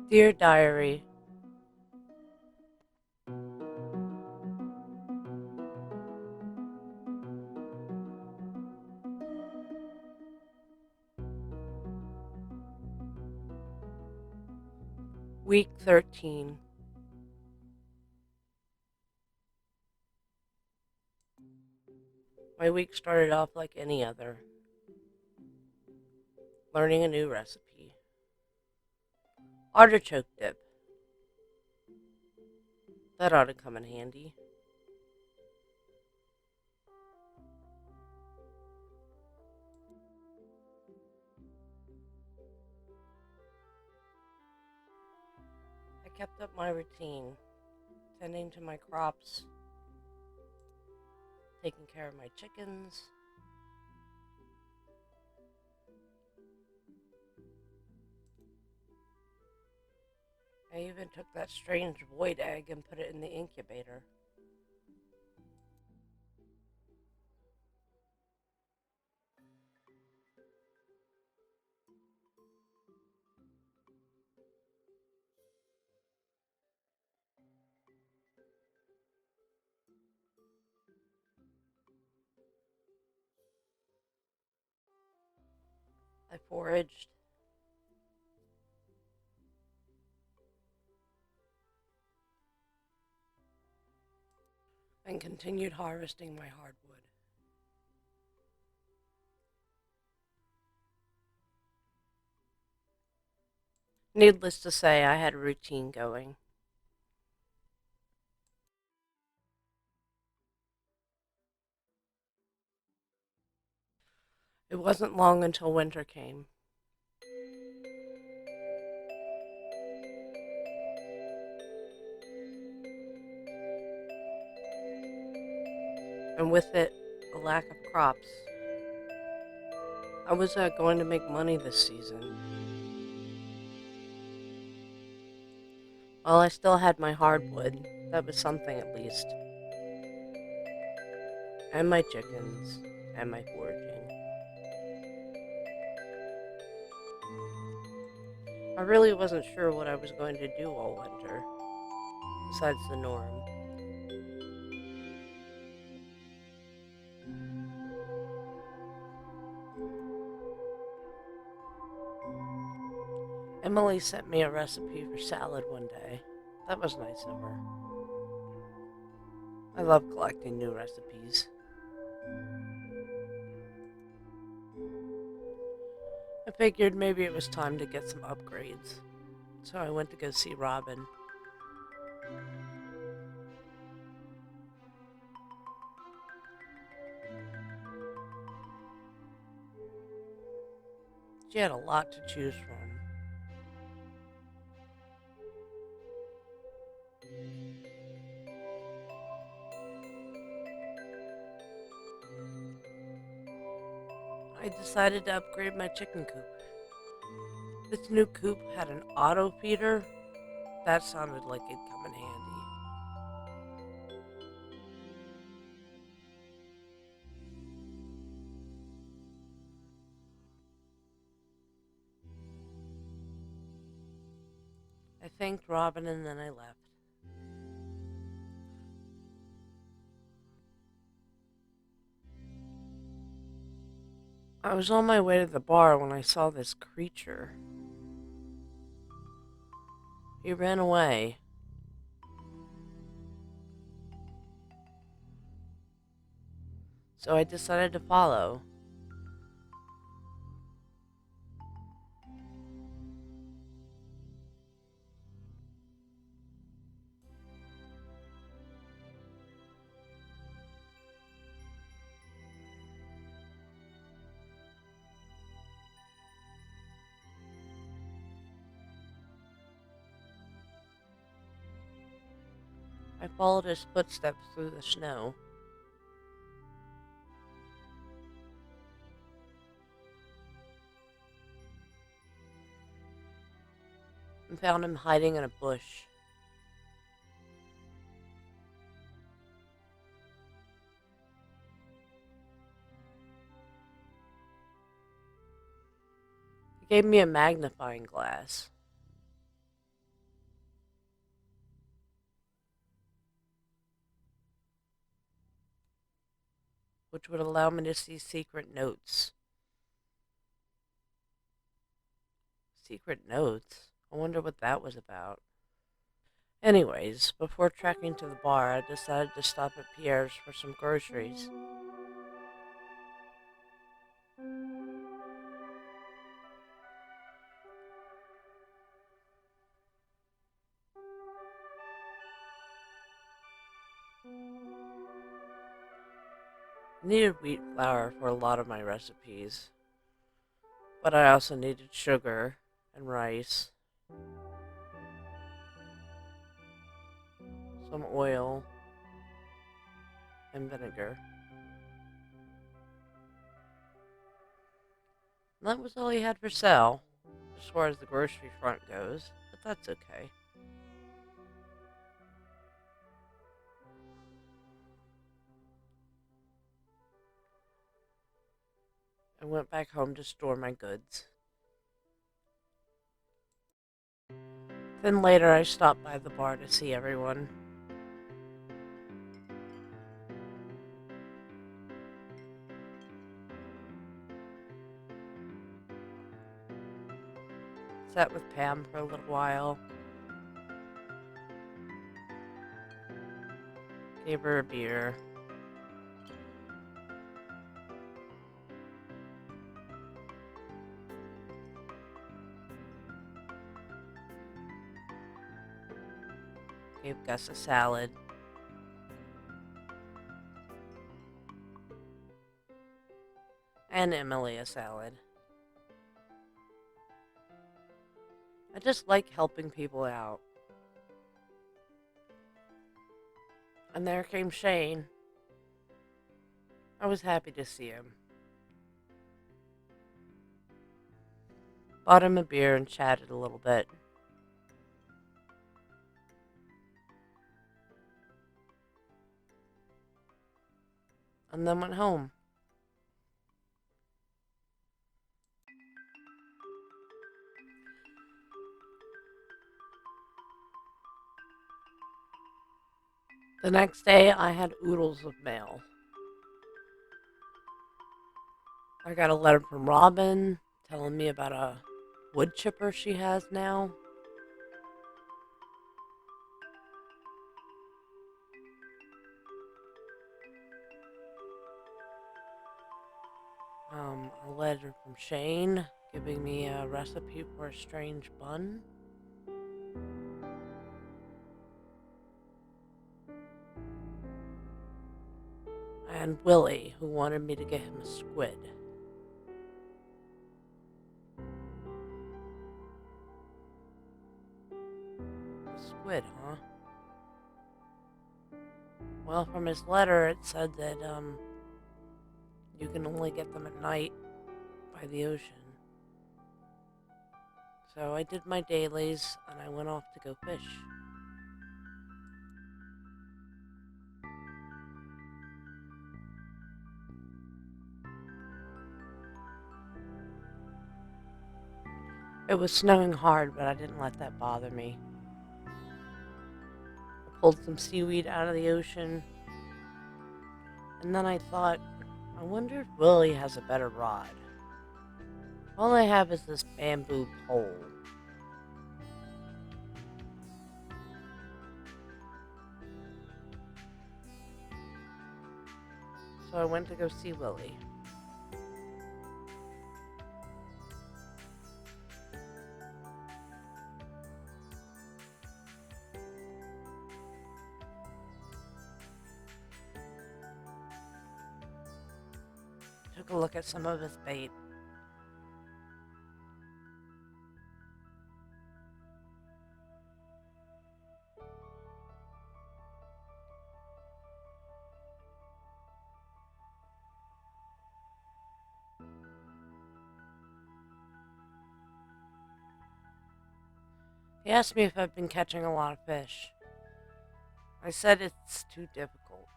Dear Diary, Week 13. My week started off like any other, learning a new recipe. Artichoke dip. That ought to come in handy. I kept up my routine, tending to my crops, taking care of my chickens. I even took that strange void egg and put it in the incubator. I foraged and continued harvesting my hardwood. Needless to say, I had a routine going. It wasn't long until winter came. And with it, a lack of crops. I was going to make money this season. While I still had my hardwood, that was something at least. And my chickens, and my foraging. I really wasn't sure what I was going to do all winter, besides the norm. Emily sent me a recipe for salad one day. That was nice of her. I love collecting new recipes. I figured maybe it was time to get some upgrades, so I went to go see Robin. She had a lot to choose from. I decided to upgrade my chicken coop. This new coop had an auto feeder. That sounded like it'd come in handy. I thanked Robin and then I left. I was on my way to the bar when I saw this creature. He ran away. So I decided to follow. I followed his footsteps through the snow. And found him hiding in a bush. He gave me a magnifying glass. which would allow me to see secret notes. Secret notes? I wonder what that was about. Anyways, before trekking to the bar, I decided to stop at Pierre's for some groceries. I needed wheat flour for a lot of my recipes, but I also needed sugar and rice, some oil, and vinegar. And that was all he had for sale, as far as the grocery front goes, but that's okay. I went back home to store my goods. Then later I stopped by the bar to see everyone. Sat with Pam for a little while. Gave her a beer. Gave Gus a salad. And Emily a salad. I just like helping people out. And there came Shane. I was happy to see him. Bought him a beer and chatted a little bit. And then went home. The next day, I had oodles of mail. I got a letter from Robin telling me about a wood chipper she has now. A letter from Shane giving me a recipe for a strange bun. And Willie, who wanted me to get him a squid. A squid, huh? Well, from his letter, it said that, you can only get them at night by the ocean. So I did my dailies, and I went off to go fish. It was snowing hard, but I didn't let that bother me. I pulled some seaweed out of the ocean, and then I thought, I wonder if Willie has a better rod. All I have is this bamboo pole. So I went to go see Willie. Took a look at some of his bait. He asked me if I've been catching a lot of fish. I said it's too difficult,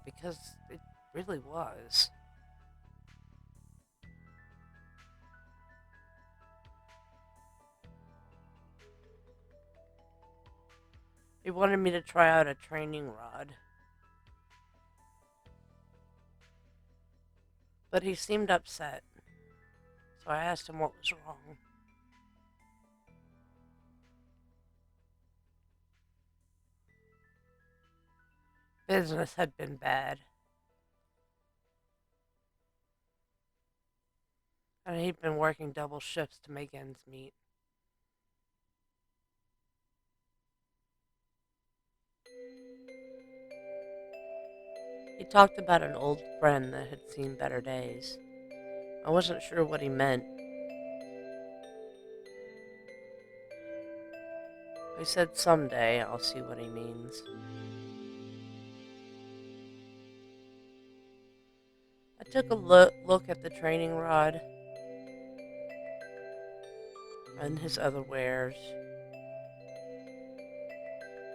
because it really was. He wanted me to try out a training rod. but he seemed upset, so I asked him what was wrong. Business had been bad, and he'd been working double shifts to make ends meet. He talked about an old friend that had seen better days. I wasn't sure what he meant. I said someday I'll see what he means. I took a look at the training rod and his other wares.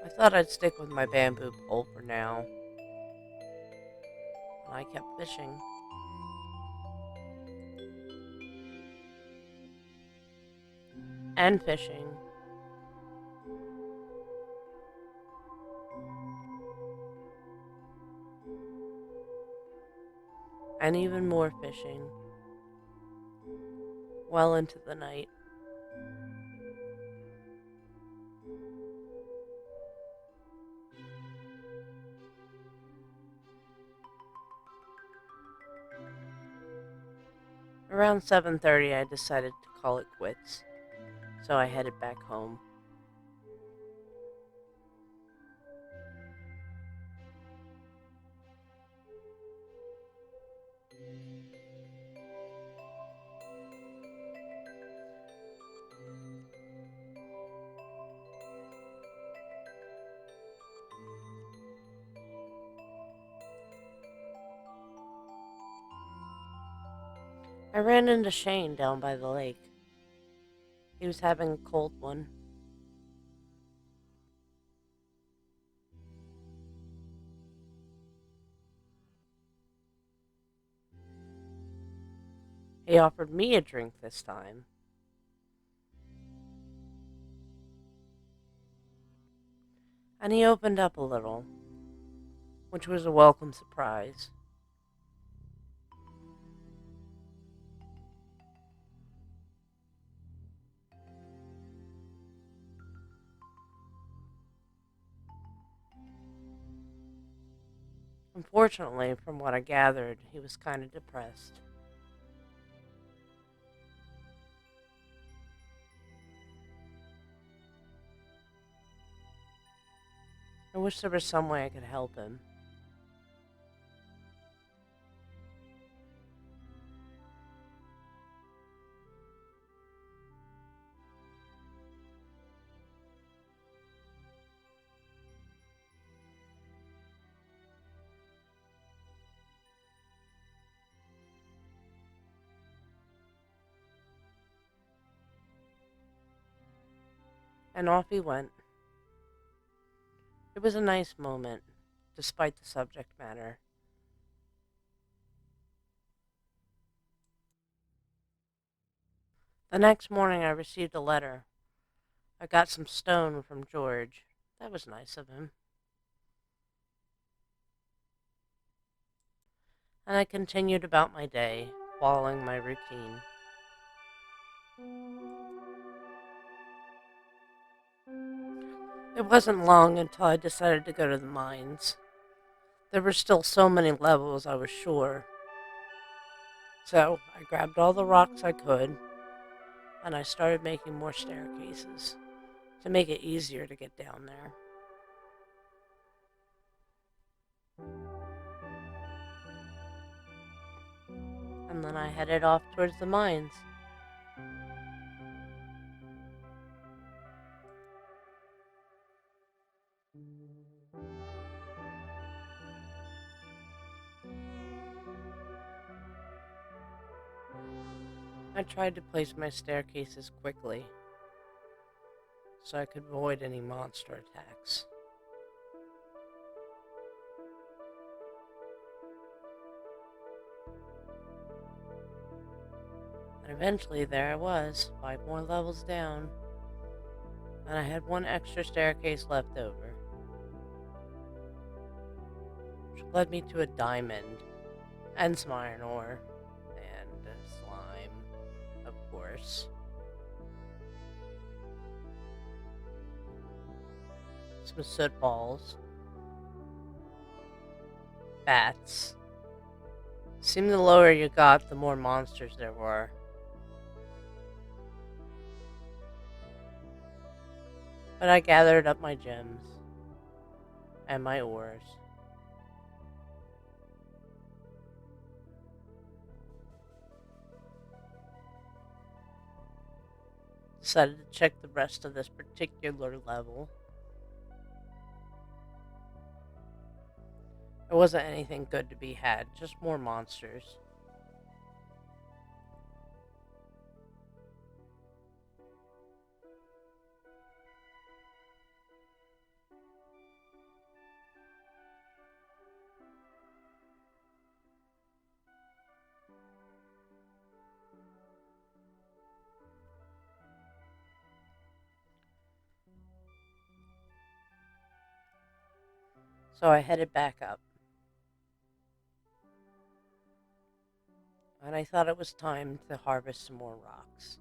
I thought I'd stick with my bamboo pole for now, and I kept fishing. And fishing. And even more fishing. Well into the night. Around 7:30 I decided to call it quits, so I headed back home. I ran into Shane down by the lake. He was having a cold one. He offered me a drink this time. And he opened up a little, which was a welcome surprise. Unfortunately, from what I gathered, he was kind of depressed. I wish there was some way I could help him. And off he went. It was a nice moment, despite the subject matter. The next morning I received a letter. I got some stone from George. That was nice of him. And I continued about my day, following my routine. It wasn't long until I decided to go to the mines. There were still so many levels, I was sure. So I grabbed all the rocks I could, and I started making more staircases to make it easier to get down there. And then I headed off towards the mines. I tried to place my staircases quickly, so I could avoid any monster attacks. And eventually there I was, 5 more levels down, and I had 1 extra staircase left over, which led me to a diamond and some iron ore. course. Some soot balls. Bats. Seemed the lower you got, the more monsters there were. But I gathered up my gems and my ores. Decided to check the rest of this particular level. There wasn't anything good to be had, just more monsters. So I headed back up. And I thought it was time to harvest some more rocks.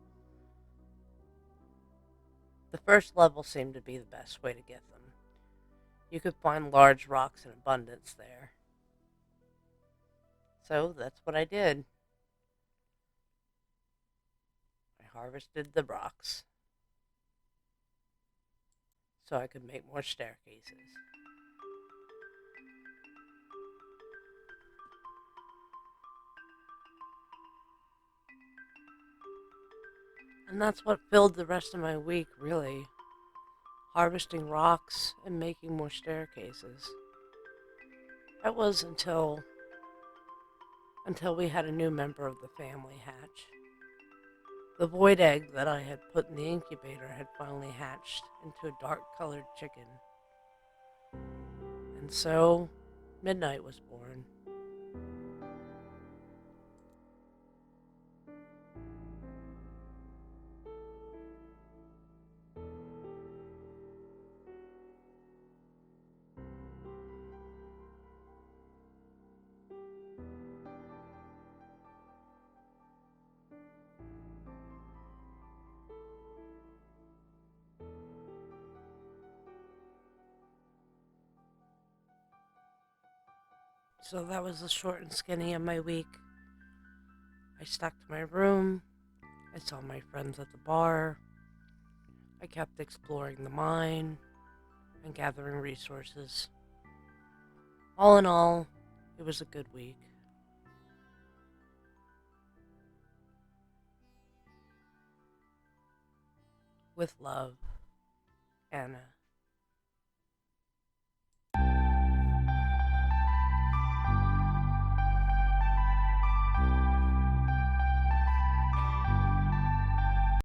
The first level seemed to be the best way to get them. You could find large rocks in abundance there. So that's what I did. I harvested the rocks so I could make more staircases. And that's what filled the rest of my week, really. Harvesting rocks and making more staircases. That was until we had a new member of the family hatch. The void egg that I had put in the incubator had finally hatched into a dark-colored chicken. And so, Midnight was born. So that was the short and skinny of my week. I stuck to my room. I saw my friends at the bar. I kept exploring the mine and gathering resources. All in all, it was a good week. With love, Anna.